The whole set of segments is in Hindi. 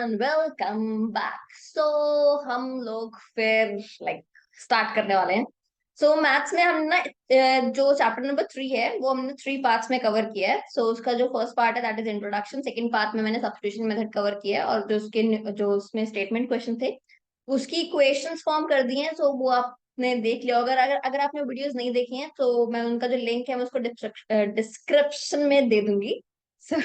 Everyone, welcome back. हम लोग फिर स्टार्ट करने वाले हैं। मैथ्स में हमने जो चैप्टर नंबर 3 है वो हमने 3 पार्ट्स में कवर किया है। उसका जो फर्स्ट पार्ट है that is introduction. Second part में मैंने सब्स्टिट्यूशन मेथड कवर किया है और जो उसमें स्टेटमेंट क्वेश्चन थे उसकी इक्वेशंस फॉर्म कर दी हैं। वो आपने देख लिया। अगर आपने वीडियोस नहीं देखी हैं तो मैं उनका जो लिंक है मैं उसको डिस्क्रिप्शन में दे दूंगी। So,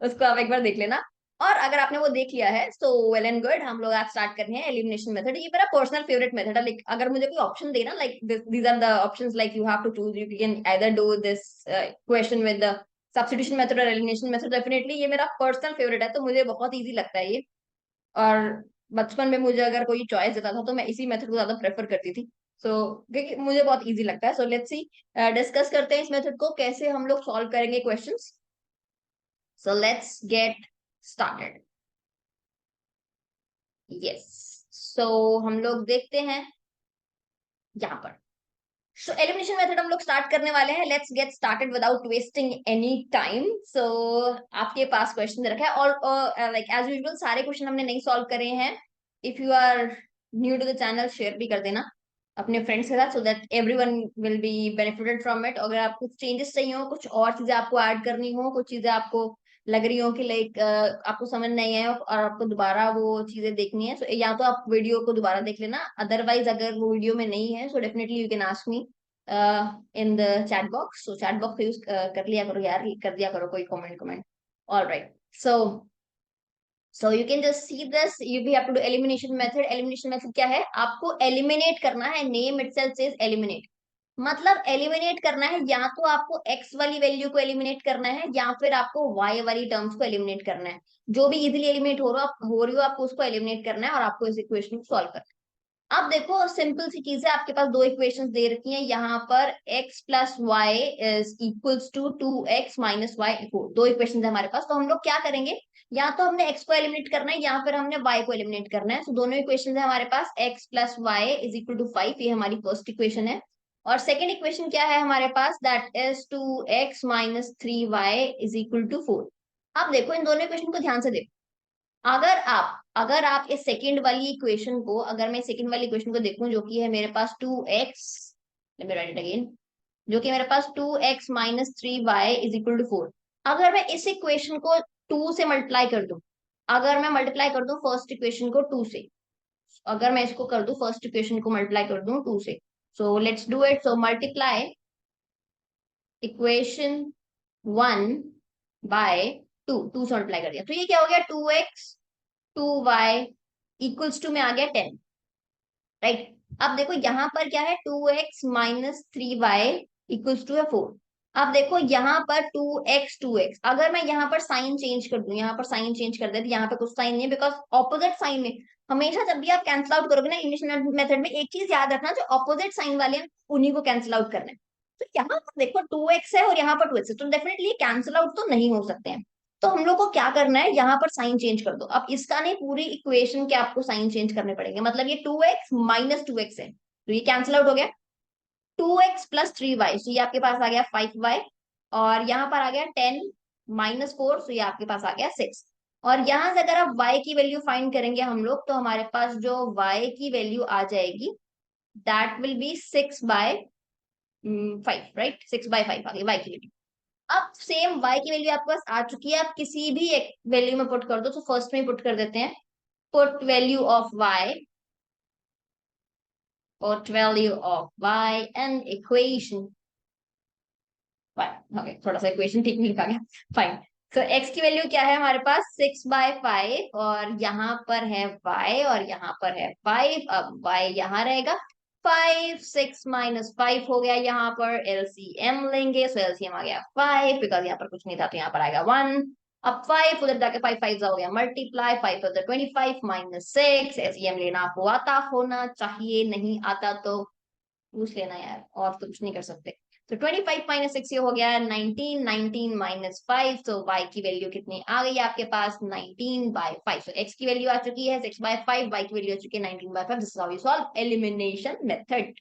उसको आप एक बार देख लेना। और अगर आपने वो देख लिया है तो वेल एंड गुड। हम लोग आज स्टार्ट करने हैं एलिमिनेशन मेथड। ये मेरा पर्सनल फेवरेट मेथड है। अगर मुझे कोई ऑप्शन देना, these are the options, you have to choose, you can either do this question with the substitution method और एलिमिनेशन मेथड। डेफिनेटली ये मेरा पर्सनल फेवरेट है, तो मुझे बहुत इजी लगता है ये। और बचपन में मुझे अगर कोई चॉइस देता था तो मैं इसी मेथड को ज्यादा प्रेफर करती थी। क्योंकि मुझे बहुत इजी लगता है। लेट्स सी, डिस्कस करते हैं इस मेथड को कैसे हम लोग सॉल्व करेंगे questions. Let's get started. Yes. हम लोग देखते हैं यहाँ पर। एलिमिनेशन मेथड हम लोग स्टार्ट करने वाले हैं। Let's get started without wasting any time. आपके पास क्वेश्चन दे रखा है और एज यूजुअल सारे क्वेश्चन हमने नहीं सॉल्व करे हैं। If you are new to the channel, share भी कर देना अपने फ्रेंड्स के साथ, so that everyone will be benefited from it. अगर आपको कुछ चेंजेस चाहिए हो, कुछ और चीजें आपको ऐड करनी हो, कुछ चीजें आपको लग रही हो कि आपको समझ नहीं है और आपको दोबारा वो चीजें देखनी है, या तो आप वीडियो को दोबारा देख लेना। अदरवाइज अगर वो वीडियो में नहीं है, so definitely you can ask me in the chat box. Chat box use कर लिया करो यार, कर दिया करो कोई comment comment. All right. you can just see this. You have to do elimination method. Elimination method क्या है? आपको eliminate करना है। Name itself says eliminate। मतलब एलिमिनेट करना है, या तो आपको x वाली वैल्यू को एलिमिनेट करना है या फिर आपको y वाली टर्म्स को एलिमिनेट करना है। जो भी इजीली एलिमिनेट हो रही हो आपको उसको एलिमिनेट करना है और आपको इस इक्वेशन को सॉल्व करना है। अब देखो, सिंपल सी चीज है। आपके पास दो इक्वेशंस दे रखी हैं यहाँ पर। x plus y is equals to 2x - y। दो इक्वेशंस है हमारे पास, तो हम लोग क्या करेंगे? या तो हमने x को एलिमिनेट करना है या फिर हमने y को एलिमिनेट करना है। दोनों इक्वेशंस है हमारे पास। x plus y is equal to 5, ये हमारी फर्स्ट इक्वेशन है। और सेकेंड इक्वेशन क्या है हमारे पास? That is 2x - 3y is equal to 4। अब देखो, इन दोनों इक्वेशन को ध्यान से देखो। अगर आप इस सेकंड वाली इक्वेशन को, अगर मैं सेकंड वाली इक्वेशन को देखूं जो कि है मेरे पास 2x, let me right it again, जो कि मेरे पास 2x - 3y is equal to 4। अगर मैं इस इक्वेशन को 2 से मल्टीप्लाई कर दूं, अगर मैं मल्टीप्लाई कर दूं फर्स्ट इक्वेशन को 2 से, अगर मैं इसको कर दूं फर्स्ट इक्वेशन को मल्टीप्लाई कर दूं 2 से, let's do it. Multiply equation 1 by 2 से मल्टीप्लाई कर दिया, तो ये क्या हो गया? 2x 2y इक्वल्स टू में आ गया 10। राइट। अब देखो यहाँ पर क्या है? 2x - 3y इक्वल्स टू है 4। अब देखो यहाँ पर 2x, अगर मैं यहाँ पर साइन चेंज कर दूं, यहाँ पर साइन चेंज कर दे तो यहाँ पे कुछ साइन नहीं है, बिकॉज ऑपोजिट साइन में हमेशा जब भी आप कैंसिल आउट करोगे ना इंग्लिश मेथड में, एक चीज याद रखना, जो ऑपोजिट साइन वाले हैं उन्हीं को कैंसिल आउट करना है। तो यहाँ पर देखो 2x है और यहाँ पर 2x है, तो डेफिनेटली कैंसिल आउट तो नहीं हो सकते हैं। तो हम लोग को क्या करना है? यहाँ पर साइन चेंज कर दो। अब इसका नहीं, पूरी इक्वेशन के आपको साइन चेंज करने पड़ेंगे। मतलब ये 2x - 2x है, तो ये कैंसिल आउट हो गया। 2x + 3y, तो ये आपके पास आ गया 5y। और यहाँ पर आ गया 10 - 4, तो ये आपके पास आ गया 6। और यहां से अगर आप y की वैल्यू फाइंड करेंगे हम लोग, तो हमारे पास जो y की वैल्यू आ जाएगी दैट विल बी 6/5। राइट, 6/5 आ गई y की वैल्यू। अब सेम y की वैल्यू आपके पास आ चुकी है, आप किसी भी एक वैल्यू में पुट कर दो। तो फर्स्ट में पुट कर देते हैं, put value of y, put value of y and equation y। Okay, थोड़ा सा इक्वेशन ठीक नहीं लिखा गया, फाइन। x की वैल्यू क्या है हमारे पास? 6/5, और यहाँ पर है y और यहाँ पर है 5। अब y यहाँ रहेगा। 5 6 - 5 हो गया। यहाँ पर एलसीएम लेंगे, सो एलसीएम आ गया 5, बिकॉज यहाँ पर कुछ नहीं था तो यहाँ पर आएगा 1। अब 5 उधर जाके 5 5 हो गया मल्टीप्लाई, 5 उधर 25 - 6। एलसीएम लेना आपको आता होना चाहिए, नहीं आता तो पूछ लेना यार, और तो कुछ नहीं कर सकते। तो 25 - 6 ये हो गया 19। 19 - 5, तो y की वैल्यू कितनी आ गई आपके पास? 19/5। तो x की वैल्यू आ चुकी है 6/5, y की वैल्यू आ चुकी है 19/5। This is how you solve elimination method.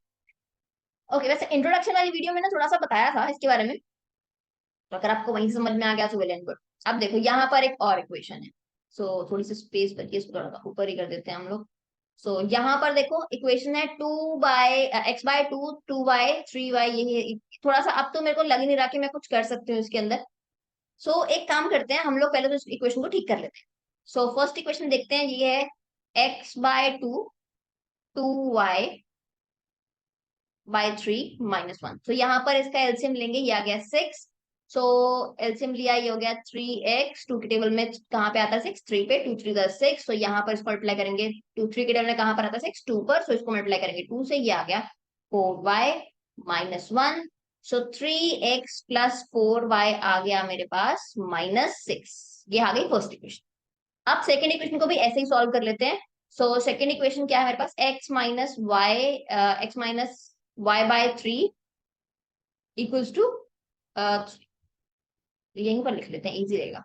Okay, वैसे इंट्रोडक्शन वाली वीडियो में ना थोड़ा सा बताया था इसके बारे में, तो अगर आपको वहीं से समझ में आ गया तो वेल एंड गुड। अब देखो यहाँ पर एक और इक्वेशन है। सो थोड़ी सी स्पेस करके इसको थोड़ा ऊपर ही कर देते हैं हम लोग। सो यहाँ पर देखो इक्वेशन है 2x/2 2y 3y, ये थोड़ा सा अब तो मेरे को लग नहीं रहा कि मैं कुछ कर सकती हूँ इसके अंदर। सो एक काम करते हैं हम लोग, पहले तो इस इक्वेशन को ठीक कर लेते हैं। सो फर्स्ट इक्वेशन देखते हैं, ये है x/2 2y/3 - 1। तो यहाँ पर इसका एलसीएम लेंगे, ये आ गया 6। सो एलसीएम लिया, ये हो गया 3x, 2 के टेबल में कहाँ पे आता है 6, 3 पे, 2 3 6। तो यहाँ पर इसको मल्टीप्लाई करेंगे, 2 3 के टेबल में कहाँ पर आता है 6, 2 पर। सो इसको मल्टीप्लाई करेंगे 2 से, ये आ गया 4y - 1। सो 3x + 4y आ गया मेरे पास -6। ये आ गई फर्स्ट इक्वेशन। अब सेकेंड इक्वेशन को भी ऐसे ही सॉल्व कर लेते हैं। सो सेकेंड इक्वेशन क्या है मेरे पास, x - y/3 इक्वल्स टू, यहीं पर लिख लेते हैं, इजी रहेगा।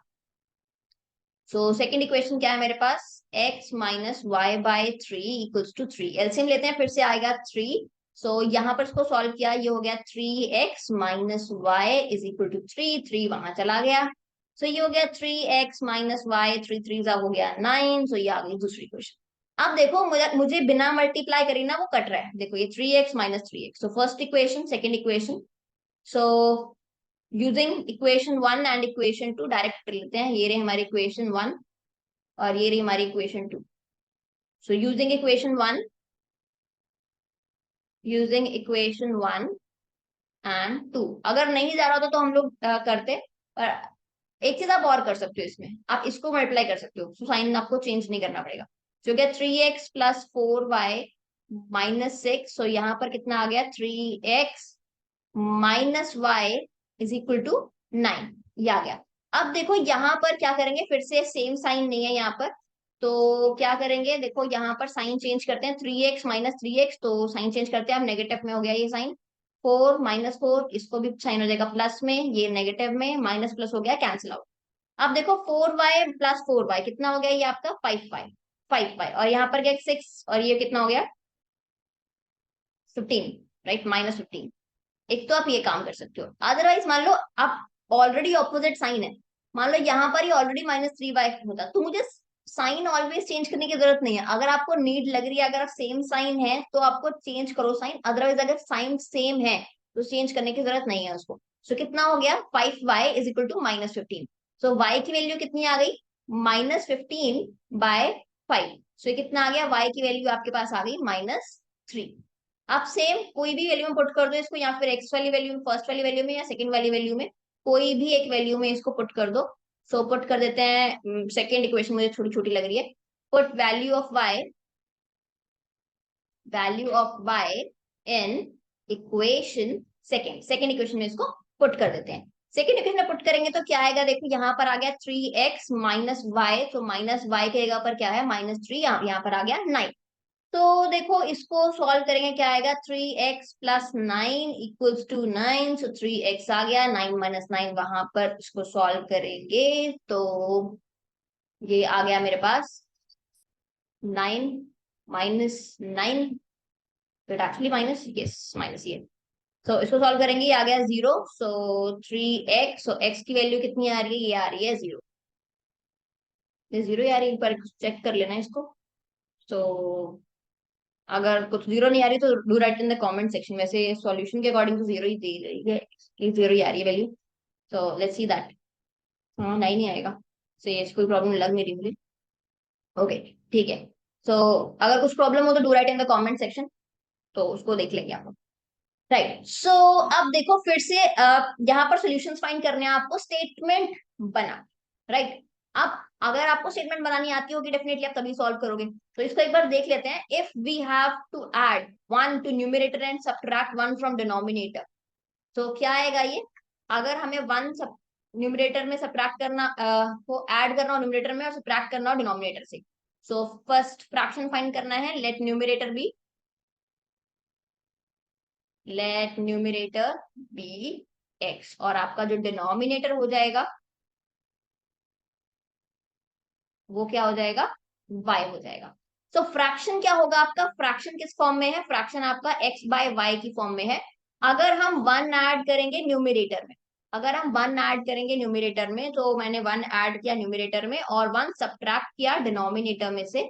सो सेकेंड इक्वेशन क्या है मेरे पास, x - y/3 equals to 3। LCM लेते हैं, फिर से आएगा 3। सो यहाँ पर इसको सॉल्व किया, ये हो गया 3x - y = 3, 3 वहां चला गया। सो ये हो गया 3x - y, 3 3 हो गया 9। सो ये आ गई दूसरी इक्वेशन। अब देखो मुझे मुझे बिना मल्टीप्लाई करी ना वो कट रहा है, देखो ये 3x - 3x। So first equation, second equation. So using equation 1 and equation 2 direct कर लेते हैं। ये रही हमारी इक्वेशन 1 और ये रही हमारी equation 2। So using equation 1 and 2, अगर नहीं जा रहा होता तो हम लोग करते, पर एक चीज आप और कर सकते हो इसमें, आप इसको मल्टीप्लाई कर सकते हो, तो साइन आपको चेंज नहीं करना पड़ेगा। जो क्या 3x + 4y -6। सो यहाँ पर कितना आ गया, 3x - y = 9, ये आ गया। अब देखो यहाँ पर क्या करेंगे, फिर से सेम साइन नहीं है यहाँ पर, तो क्या करेंगे, देखो यहाँ पर साइन चेंज करते हैं, 3x - 3x, तो साइन चेंज करते हैं, अब नेगेटिव में हो गया ये साइन। 4 -4, इसको भी साइन हो जाएगा प्लस में, ये नेगेटिव में, माइनस प्लस हो गया, कैंसिल आउट। अब देखो 4y + 4y कितना हो गया, ये आपका 5y और यहाँ पर क्या 6, और ये कितना हो गया 15, राइट, -15। एक तो आप ये काम कर सकते हो, अदरवाइज मान लो आप ऑलरेडी ऑपोजिट साइन है, मान लो यहाँ पर ही ऑलरेडी -3y होता, तो मुझे साइन ऑलवेज चेंज करने की जरूरत नहीं है। अगर आपको नीड लग रही है, अगर आप सेम साइन है तो आपको चेंज करो साइन, अदरवाइज अगर साइन सेम है तो चेंज करने की जरूरत नहीं है उसको। सो कितना हो गया, 5y = -15। सो y की वैल्यू कितनी आ गई, -15/5। सो कितना आ गया, y की वैल्यू आपके पास आ गई -3। आप सेम कोई भी वैल्यू में पुट कर दो इसको, या फिर एक्स वाली वैल्यू में, फर्स्ट वाली वैल्यू में, या सेकंड वाली वैल्यू में, कोई भी एक वैल्यू में इसको पुट कर दो। सो पुट कर देते हैं, सेकंड इक्वेशन मुझे छोटी छोटी लग रही है। Put value of y in equation second equation में इसको पुट कर देते हैं। सेकंड इक्वेशन में पुट करेंगे तो क्या आएगा, देखो यहाँ पर आ गया 3x - y, तो -y के जगह पर क्या है -3, यहाँ पर आ गया 9। तो देखो इसको सॉल्व करेंगे, क्या आएगा, 3x + 9 = 9। सो 3x आ गया, 9 - 9 वहां पर, इसको सॉल्व करेंगे तो ये आ गया मेरे पास 9 - 9, but actually minus, yes minus ये। सो इसको सॉल्व करेंगे, ये आ गया 0। सो 3x, सो x की वैल्यू कितनी आ रही है, ये आ रही है 0, ये 0 ही आ रही है, एक बार चेक कर लेना इसको। सो अगर कुछ 0 नहीं आ रही तो do right in the comment section. वैसे सॉल्यूशन के अकॉर्डिंग तो 0 ही दे रही है, कि 0 ही आ रही है value. So let's see that. हाँ, नहीं नहीं आएगा, सो ये कोई प्रॉब्लम लग नहीं रही मुझे। ओके, ठीक है। सो अगर कुछ प्रॉब्लम हो तो do right in the comment section, तो उसको देख लेंगे आप लोग। राइट, सो अब देखो फिर से यहाँ पर सॉल्यूशंस फाइंड करने हैं आपको, स्टेटमेंट बना, राइट। अब अगर आपको स्टेटमेंट बनानी आती होगी डेफिनेटली आप तभी सॉल्व करोगे। तो इसको एक बार देख लेते हैं। If we have to add 1 to numerator and subtract 1 from denominator, तो क्या आएगा ये, अगर हमें 1 सब न्यूमरेटर में सब्ट्रैक्ट करना को ऐड करना हो न्यूमरेटर में, और सब्ट्रैक्ट करना हो डिनोमिनेटर से। सो फर्स्ट फ्रैक्शन फाइंड करना है, लेट न्यूमरेटर बी x, और आपका जो डिनोमिनेटर हो जाएगा वो क्या हो जाएगा, y हो जाएगा। तो फ्रैक्शन क्या होगा आपका, फ्रैक्शन किस फॉर्म में है, फ्रैक्शन आपका x/y की फॉर्म में है। अगर हम 1 ऐड करेंगे न्यूमरेटर में, अगर हम 1 ऐड करेंगे न्यूमरेटर में, तो मैंने 1 ऐड किया न्यूमरेटर में और 1 सब्ट्रैक्ट किया डिनोमिनेटर में से,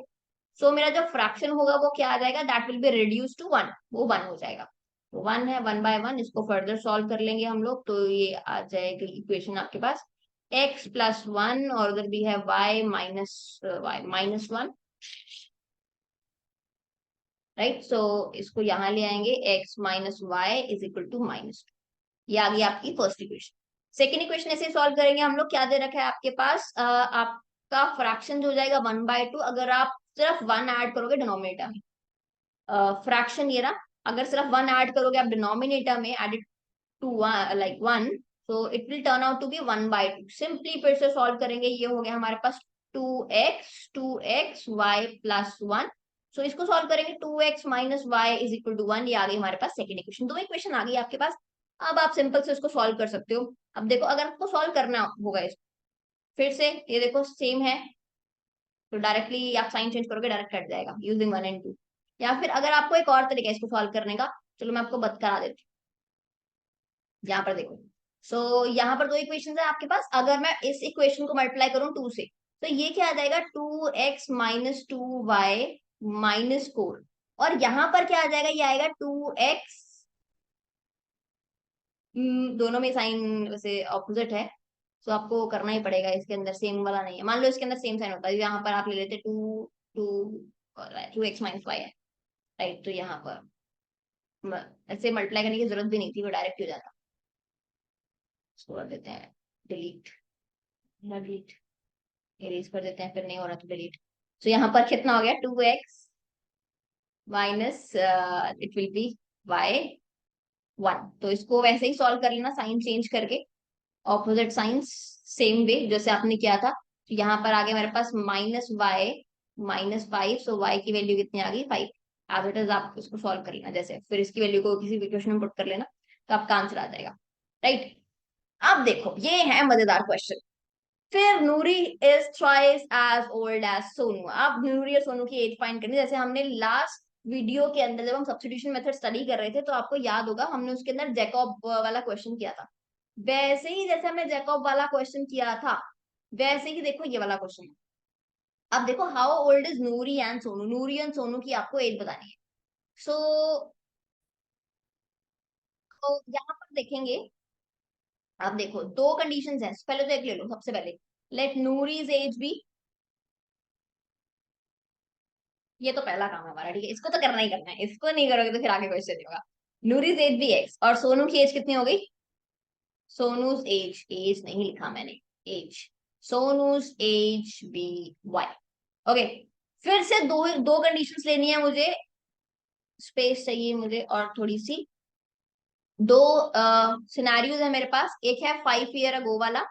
सो मेरा जो फ्रैक्शन होगा वो क्या आ जाएगा, that will be reduce to 1, वो 1 हो जाएगा। तो 1 है, 1/1, इसको फर्दर सॉल्व कर लेंगे हम लोग, तो ये आ जाएगी इक्वेशन आपके पास x+1 और उधर भी है y-1, राइट। सो इसको यहाँ ले आएंगे, x-y = -2। ये आ गई आपकी फर्स्ट इक्वेशन। सेकेंड इक्वेशन ऐसे सॉल्व करेंगे हम लोग, क्या दे रखा है आपके पास, आपका फ्रैक्शन जो हो जाएगा 1/2, अगर आप सिर्फ 1 ऐड करोगे डिनोमिनेटर में, फ्रैक्शन ये रहा, अगर सिर्फ 1 ऐड करोगे आप डिनोमिनेटर में, add it to like 1, so it will turn out to be 1/2। Simply फिर से सॉल्व करेंगे, ये हो गया हमारे पास 2x y+1। सो इसको सॉल्व करेंगे, 2x - y = 1, ये आ गई हमारे पास सेकंड इक्वेशन। दो इक्वेशन आ गई आपके पास। अब आप सिंपल से इसको सॉल्व कर सकते हो। अब देखो, अगर आपको सॉल्व करना होगा इसको, फिर से ये देखो सेम है, तो डायरेक्टली आप साइन चेंज करोगे, डायरेक्ट कट जाएगा यूजिंग 1 and 2। या फिर अगर आपको एक और तरीका है इसको सॉल्व करने का, चलो मैं आपको करा देती हूँ। यहाँ पर देखो, यहाँ पर दो इक्वेशन है आपके पास, अगर मैं इस इक्वेशन को मल्टीप्लाई करूं 2 से, तो ये क्या आ जाएगा, 2x - 2y - 4, और यहाँ पर क्या आ जाएगा, ये आएगा 2x, दोनों में साइन वैसे ऑपोजिट है, तो आपको करना ही पड़ेगा, इसके अंदर सेम वाला नहीं है। मान लो इसके अंदर सेम साइन होता है, यहाँ पर आप ले लेते 2x - y है, राइट। तो यहाँ पर ऐसे मल्टीप्लाई करने की जरूरत भी नहीं थी, वो डायरेक्ट हो जाता। इसको कर देते हैं डिलीट, डिलीट, इरेज कर देते हैं, फिर नहीं हो रहा तो डिलीट। तो यहाँ पर कितना हो गया, 2x minus it will be y1। तो इसको वैसे ही सॉल्व कर लेना, साइन चेंज करके, ऑपोजिट साइंस, सेम वे जैसे आपने किया था। तो यहाँ पर आ गया मेरे पास -y - 5, सो y की वैल्यू कितनी आ गई, 5। एज इट इज आप इसको सॉल्व कर लेना, जैसे फिर इसकी वैल्यू को किसी इक्वेशन में पुट कर लेना, तो आपका आंसर आ जाएगा, राइट। अब देखो, ये है मजेदार क्वेश्चन। फिर Noori is thrice as old as Sonu. अब नूरी और सोनू की एज फाइंड करनी, जैसे हमने लास्ट वीडियो के अंदर जब हम सब्स्टिट्यूशन मेथड स्टडी कर रहे थे, तो आपको याद होगा हमने उसके अंदर जैकब वाला क्वेश्चन किया था। वैसे ही जैसे हमने जैकब वाला क्वेश्चन किया था, वैसे ही देखो ये वाला क्वेश्चन है। अब देखो, how old is Noori and Sonu, Noori and Sonu की आपको एज बतानी है। सो यहाँ पर देखेंगे, अब देखो दो कंडीशंस हैं, पहले तो एक ले लो, सबसे पहले लेट नूरीज एज बी, ये तो पहला काम है हमारा, ठीक है, इसको तो करना ही करना है, इसको नहीं करोगे तो फिर आगे क्वेश्चन नहीं होगा। नूरीज एज बी x, और सोनू की एज कितनी हो गई, सोनूज एज, एज नहीं लिखा मैंने, as, सोनूज as B y। Okay, फिर से दो दो कंडीशंस लेनी है मुझे, स्पेस चाहिए मुझे और थोड़ी सी। दो सिनेरियोज है मेरे पास, एक है 5 ईयर अगो वाला,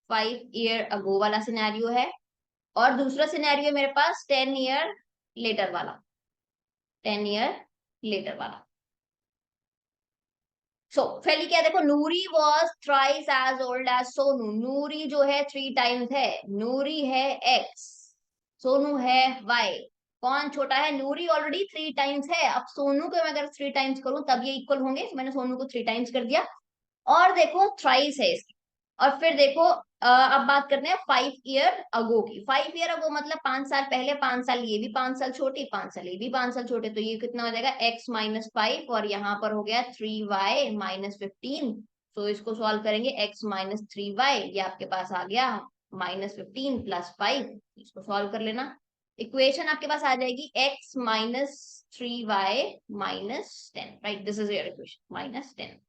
5 ईयर अगो वाला सिनेरियो है, और दूसरा सिनेरियो मेरे पास 10 ईयर लेटर वाला, 10 ईयर लेटर वाला। सो पहले क्या देखो, Noori was thrice as old as Sonu. Noori जो है 3 टाइम्स है, नूरी है x, सोनू है y। कौन छोटा है, नूरी ऑलरेडी 3 टाइम्स है, अब सोनू को मैं अगर 3 टाइम्स करूं तब ये इक्वल होंगे, तो मैंने सोनू को 3 टाइम्स कर दिया। और देखो थ्राइस है इसकी, और फिर देखो अब बात करते हैं 5 ईयर अगो की। 5 ईयर अगो मतलब 5 साल पहले, 5 साल ये भी 5 साल छोटे, 5 साल ये भी 5 साल छोटे, तो ये कितना हो जाएगा, x - 5, और यहाँ पर हो गया 3y - 15। तो इसको सॉल्व करेंगे, x - 3y, ये आपके पास आ गया -15 + 5। इसको सॉल्व कर लेना, इक्वेशन आपके पास आ जाएगी x - 3y - 10, right, this is your equation -10।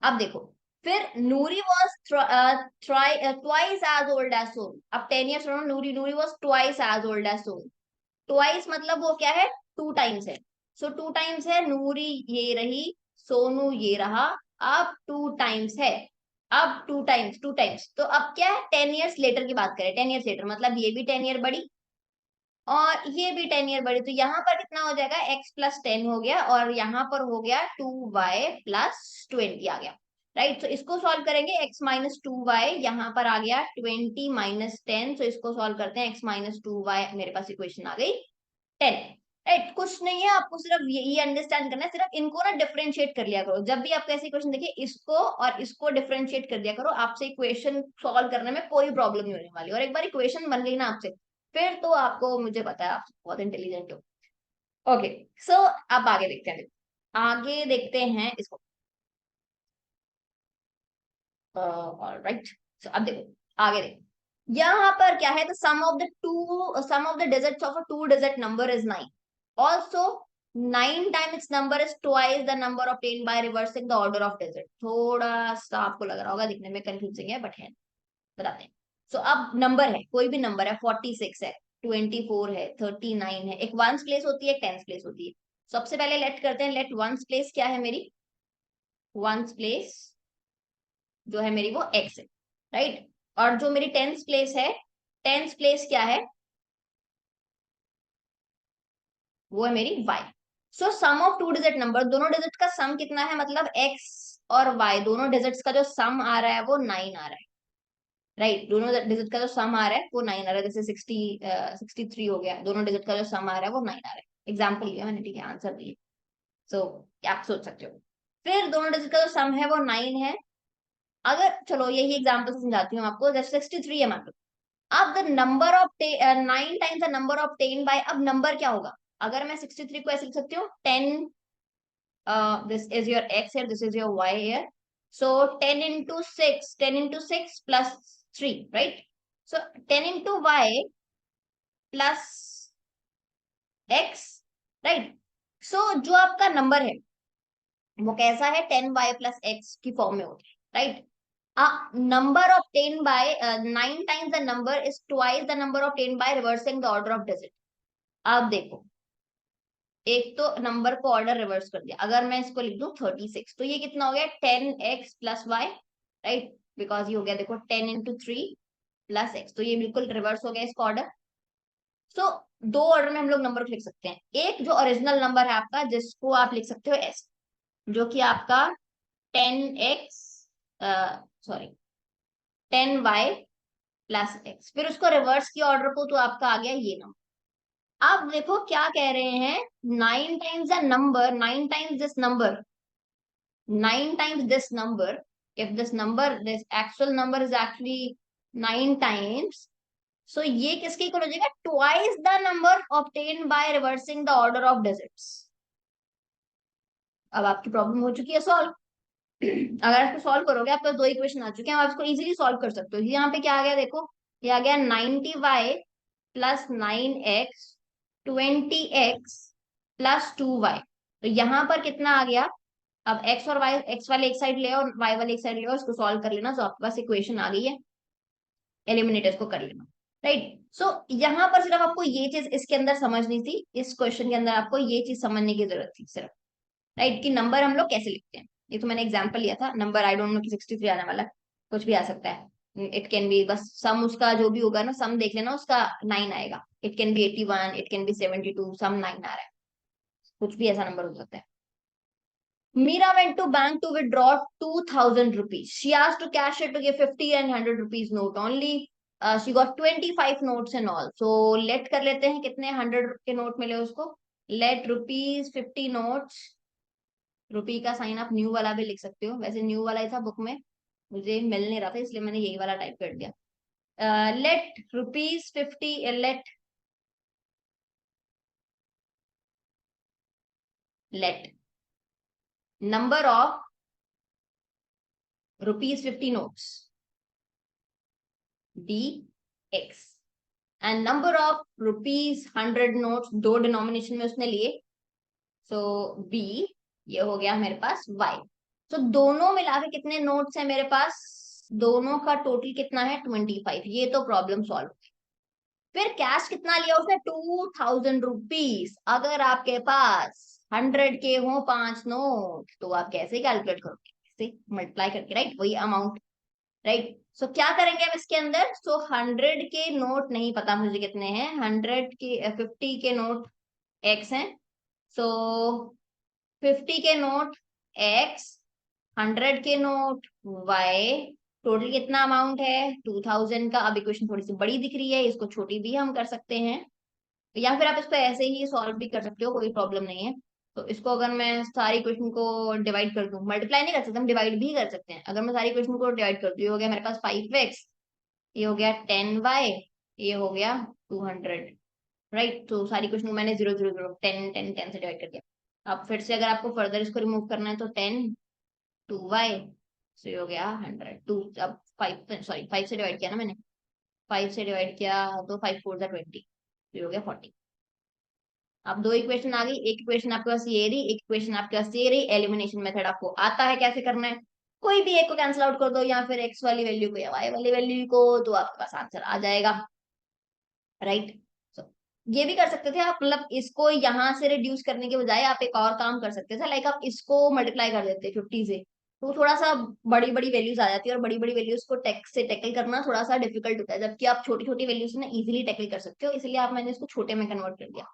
अब देखो, फिर Noori was twice as old as Sonu. अब 10 years, Noori Noori was twice as old as Sonu. Twice मतलब वो क्या है, 2 टाइम्स है। सो 2 टाइम्स है, नूरी ये रही, सोनू ये रहा, अब 2 टाइम्स है। अब 2 टाइम्स तो अब क्या है, 10 ईयर्स लेटर की बात करें, 10 ईयर्स लेटर मतलब ये भी 10 ईयर बड़ी और ये भी 10 ईयर बड़ी, तो यहाँ पर कितना हो जाएगा, x + 10 हो गया, और यहाँ पर हो गया 2y + 20 आ गया, राइट। तो इसको सॉल्व करेंगे, x - 2y, यहाँ पर आ गया 20 - 10, तो इसको सॉल्व करते हैं, x - 2y, मेरे पास इक्वेशन आ गई 10, राइट, कुछ नहीं है, आपको सिर्फ यही अंडरस्टैंड करना है, सिर्फ इनको ना डिफरेंशिएट कर लिया करो। जब भी आपको ऐसे क्वेश्चन देखिए, इसको और इसको डिफरेंशिएट कर दिया करो, आपसे इक्वेशन सॉल्व करने में कोई प्रॉब्लम नहीं होने वाली। और एक बार इक्वेशन बन गई ना आपसे, फिर तो आपको, मुझे पता है आप बहुत इंटेलिजेंट हो। ओके, सो अब आगे देखते हैं, आगे देखते हैं इसको। ऑलराइट, सो अब देखो, आगे देखो, यहाँ पर क्या है, the sum of the digits of a two digit number is 9। Also 9 time its number is twice the number obtained by reversing the order of digit. थोड़ा सा आपको लग रहा होगा, दिखने में कंफ्यूजिंग है, बट है, बताते हैं। सो अब नंबर है, कोई भी नंबर है, 46 है, 24 है, 39 है, एक वंस प्लेस होती है, एक टेंस प्लेस होती है। सबसे पहले लेट करते हैं, लेट वंस प्लेस क्या है मेरी, वंस प्लेस जो है मेरी वो एक्स है, राइट। और जो मेरी टेंस प्लेस है, टेंस प्लेस क्या है, वो है मेरी y. So sum of two digit number, दोनों डिजिट का सम कितना है, मतलब एक्स और वाई दोनों डिजिट्स का जो सम आ रहा है वो 9 आ रहा है, राइट। दोनों डिजिट का जो सम आ रहा है वो 9 आ रहा है, जैसे 63 हो गया, दोनों डिजिट का जो सम आ रहा है वो 9 आ रहा है। एग्जाम्पल लिया मैंने, ठीक है, आंसर दिए। सो आप सोच सकते हो, फिर दोनों डिजिट का जो सम है वो 9 है। अगर चलो यही एग्जाम्पल से समझाती हूँ आपको, जैसे 63 है मान लो, अब the number of 9 times the number of 10 by, अब नंबर क्या होगा, अगर मैं 63 को ऐसे लिख सकती हूँ, 10, this is your x here, this is your y here, so 10 into 6, 10 into 6 plus 3, right? So 10 into y plus x, right? So जो आपका नंबर है वो कैसा है, 10y plus x की फॉर्म में होता है, right. number of 10 by 9 times the number is twice the number of 10 by reversing the order of digit। अब देखो, एक तो नंबर को ऑर्डर रिवर्स कर दिया, अगर मैं इसको लिख दूं 36, तो ये कितना हो गया, 10x plus Y, right, because ये हो गया देखो 10 इंटू 3 प्लस एक्स, तो ये बिल्कुल रिवर्स हो गया इसका ऑर्डर। सो दो ऑर्डर में हम लोग नंबर को लिख सकते हैं, एक जो ओरिजिनल नंबर है आपका, जिसको आप लिख सकते हो एस, जो कि आपका 10x, sorry 10y plus x, फिर उसको रिवर्स किया ऑर्डर को, तो आपका आ गया ये नंबर। अब देखो क्या कह रहे हैं, 9 times the number, 9 times this number, 9 times this number, if this number, this actual number is actually 9 times, so ये किसके इक्वल हो जाएगा, twice the number obtained by reversing the order of digits। अब आपकी प्रॉब्लम हो चुकी है सॉल्व। अगर इसको सॉल्व करोगे, आपके पास दो इक्वेशन आ चुके हैं, आप इसको इजीली सॉल्व कर सकते हो। यहाँ पे क्या आ गया देखो, ये आ गया 90y plus 9x, 20x plus 2y। तो यहाँ पर कितना आ गया, अब एक्स और वाई, एक्स वाले एक साइड ले और वाई वाले एक साइड ले, इसको सॉल्व कर लेना, तो आपके पास इक्वेशन आ गई है, एलिमिनेटर्स को कर लेना, राइट। सो यहाँ पर सिर्फ आपको ये चीज इसके अंदर समझनी थी, इस क्वेश्चन के अंदर आपको ये चीज समझने की जरूरत थी सिर्फ, राइट, कि नंबर हम लोग कैसे लिखते हैं। ये तो मैंने एग्जाम्पल लिया था, नंबर आई डोंट नो कि 63 आने वाला है, कुछ भी आ सकता है, इट कैन बी, बस सम उसका जो भी होगा ना, सम देख लेना उसका 9 आएगा, it can be 81, it can be 72, सम 9 आ रहा है, कुछ भी ऐसा नंबर हो सकता है। Mira went to bank to withdraw 2,000 rupees. She asked to cashier to give 50 and 100 rupees note only. She got 25 notes and all. So let कर लेते हैं कितने 100 के नोट मिले उसको। Let rupees 50 notes. रुपी का साइन आप न्यू वाला भी लिख सकते हो, वैसे न्यू वाला ही था बुक में, मुझे मिल नहीं रहा था इसलिए मैंने यही वाला टाइप कर दिया। Let rupees 50, let number of rupees 50 notes be x and number of rupees 100 notes, दो डिनोमिनेशन में उसने लिए, सो बी, ये हो गया मेरे पास y। तो दोनों मिला के कितने नोट्स है मेरे पास, दोनों का टोटल कितना है 25, ये तो प्रॉब्लम सॉल्व। फिर कैश कितना लिया उसने, 2,000 रुपीज। अगर आपके पास 100 के हो 5 नोट, तो आप कैसे कैलकुलेट करोगे, कैसे मल्टीप्लाई करके, राइट, वही अमाउंट, राइट। सो क्या करेंगे हम इसके अंदर, सो 100 के नोट नहीं पता मुझे कितने हैं, 100 के 50 के नोट एक्स हैं, सो 50 के नोट एक्स, 100 के नोट वाई, टोटल कितना अमाउंट है 2,000 का। अब इक्वेशन थोड़ी सी बड़ी दिख रही है, इसको छोटी भी हम कर सकते हैं, या फिर आप इसको ऐसे ही सॉल्व भी कर सकते हो, कोई प्रॉब्लम नहीं है। तो इसको अगर मैं सारी क्वेश्चन को डिवाइड कर दूं, मल्टीप्लाई नहीं कर सकते, हम डिवाइड भी कर सकते हैं। अगर मैं सारी क्वेश्चन को डिवाइड कर दूं, ये हो गया मेरे पास 5x, ये हो गया 10y, ये हो गया 200, राइट। तो सारी क्वेश्चन को मैंने 0 0 0 10 10 10 से डिवाइड कर दिया। अब फिर से अगर आपको फर्दर इसको रिमूव करना है तो 10 2y, सो ये हो गया 100 टू। अब 5, सॉरी 5 से डिवाइड किया ना मैंने, 5 से डिवाइड किया तो 5 4 20, ये हो गया 40। अब दो इक्वेशन आ गई, एक इक्वेशन आपके पास ये रही, एक इक्वेशन आपके पास ये रही। एलिमिनेशन मेथड आपको आता है कैसे करना है, कोई भी एक को कैंसिल आउट कर दो, या फिर एक्स वाली वैल्यू को या वाई वाली वैल्यू को, तो आपके पास आंसर आ जाएगा, राइट। so, ये भी कर सकते थे आप, मतलब इसको यहाँ से रिड्यूस करने के बजाय आप एक और काम कर सकते थे, लाइक आप इसको मल्टीप्लाई कर देते 50 से, तो थोड़ा सा बड़ी बड़ी वैल्यूज आ जाती है, और बड़ी बड़ी वैल्यूज को टेक्स से टैकल करना थोड़ा सा डिफिकल्ट होता है, जबकि आप छोटी छोटी वैल्यूज ना इजीली टैकल कर सकते हो, इसलिए आप मैंने इसको छोटे में कन्वर्ट कर दिया।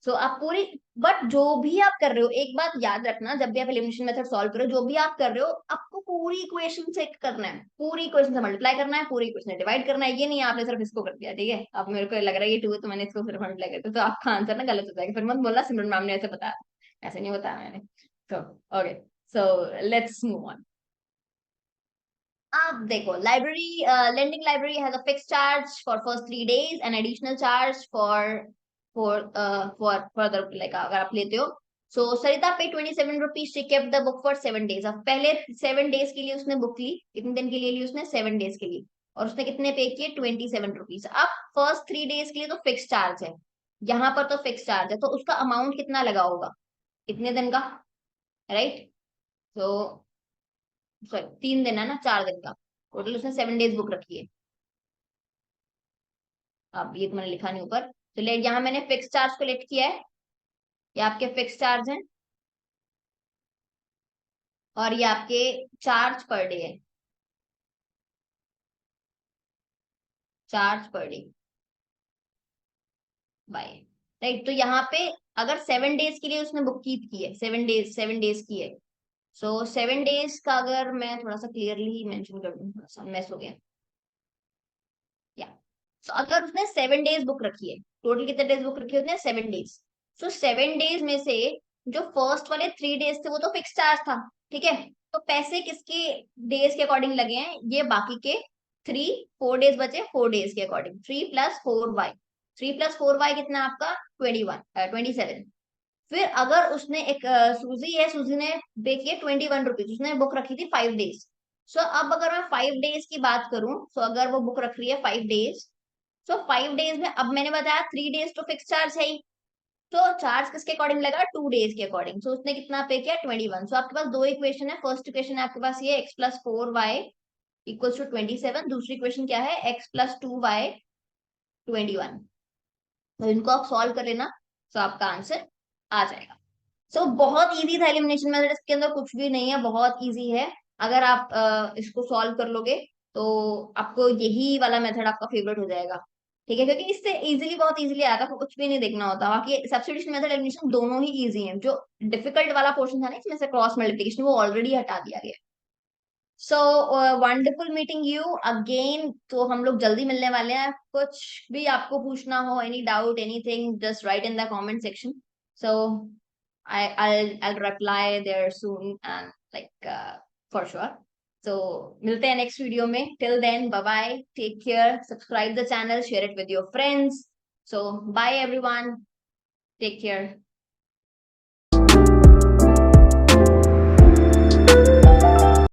सो आप पूरी, बट जो भी आप कर रहे हो, एक बात याद रखना, जब भी आप एलिमिनेशन मेथड सॉल्व करो, जो भी आप कर रहे हो, आपको पूरी इक्वेशन से करना है, पूरी इक्वेशन से मल्टीप्लाई करना है, पूरी इक्वेशन से डिवाइड करना है। ये नहीं आपने सिर्फ इसको कर दिया, ठीक है, अब मेरे को लग रहा है ये 2 है तो मैंने इसको सिर्फ मल्टीप्लाई कर दिया, तो आपका आंसर ना गलत हो जाएगा, फिर मत बोलना सिमरन मैम ने ऐसे बताया, ऐसे नहीं बताया मैंने। तो okay, so let's move on. आप देखो, library lending library has a fix charge for first 3 days and additional charge for further, like अगर आप लेते हो। सो सरिता पे 27 rupees, she kept the book for 7 days। अब पहले 7 days के लिए उसने बुक ली, कितने दिन के लिए ली उसने, 7 days के लिए, और उसने कितने पे किए, 27 रुपीज। अब फर्स्ट 3 days के लिए तो फिक्स चार्ज है, यहाँ पर तो फिक्स चार्ज है, तो उसका अमाउंट कितना लगा होगा, इतने दिन का, राइट। तो सॉरी 3 दिन है ना, 4 दिन का, टोटल उसने 7 days बुक रखी है। अब ये तो मैंने लिखा नहीं ऊपर, तो ले यहाँ मैंने फिक्स चार्ज को लेट किया है, ये आपके फिक्स चार्ज हैं, और ये आपके चार्ज पर डे है, charge per day bye, right. तो यहाँ पे अगर 7 days के लिए उसने बुक की है, 7 days की है, सो 7 days का अगर मैं थोड़ा सा क्लियरली मेंशन कर दूं, थोड़ा सा मैस हो गया, या सो अगर उसने 7 days बुक रखी है, टोटल कितने डेज बुक रखी है उसने, 7 days। सो 7 days में से जो फर्स्ट वाले 3 days थे वो तो फिक्स चार्ज था, ठीक है। तो पैसे किसके डेज के अकॉर्डिंग लगे हैं, ये बाकी के 4 days बचे, 4 days के अकॉर्डिंग, 3 + 4y, 3 + 4y कितना आपका, 27। फिर अगर उसने एक सूजी है, सूजी ने पे किए 21 रुपीज, उसने बुक रखी थी 5 days। सो अब अगर मैं 5 days की बात करूं, सो अगर वो बुक रख रही है 5 days, सो 5 days में, अब मैंने बताया 3 days तो फिक्स चार्ज है ही, तो चार्ज किसके अकॉर्डिंग लगा, 2 days के अकॉर्डिंग। सो उसने कितना पे किया, 21। सो आपके पास दो इक्वेशन है, फर्स्ट इक्वेशन है आपके पास ये x + 4y इक्वल्स टू 27, दूसरी इक्वेशन क्या है, x + 2y 21। तो इनको आप सॉल्व कर लेना, तो आपका आंसर आ जाएगा। सो बहुत इजी था एलिमिनेशन मेथड, इसके अंदर कुछ भी नहीं है, बहुत इजी है। अगर आप इसको सॉल्व कर लोगे तो आपको यही वाला मेथड आपका फेवरेट हो जाएगा, ठीक है, क्योंकि इससे इजीली, बहुत इजीली आता है, कुछ भी नहीं देखना होता। बाकी सब्स्टिट्यूशन मेथड, एलिमिनेशन दोनों ही इजी हैं, जो डिफिकल्ट वाला पोर्शन था ना इसमें से क्रॉस मल्टीप्लिकेशन, वो ऑलरेडी हटा दिया गया। So wonderful meeting you again, तो हम लोग जल्दी मिलने वाले हैं। कुछ भी आपको पूछना हो, any doubt, anything, just right in the comment section, so I'll reply there soon, and like for sure. So मिलते हैं नेक्स्ट वीडियो में, till then bye bye, take care, subscribe the channel, share it with your friends. So bye everyone, take care.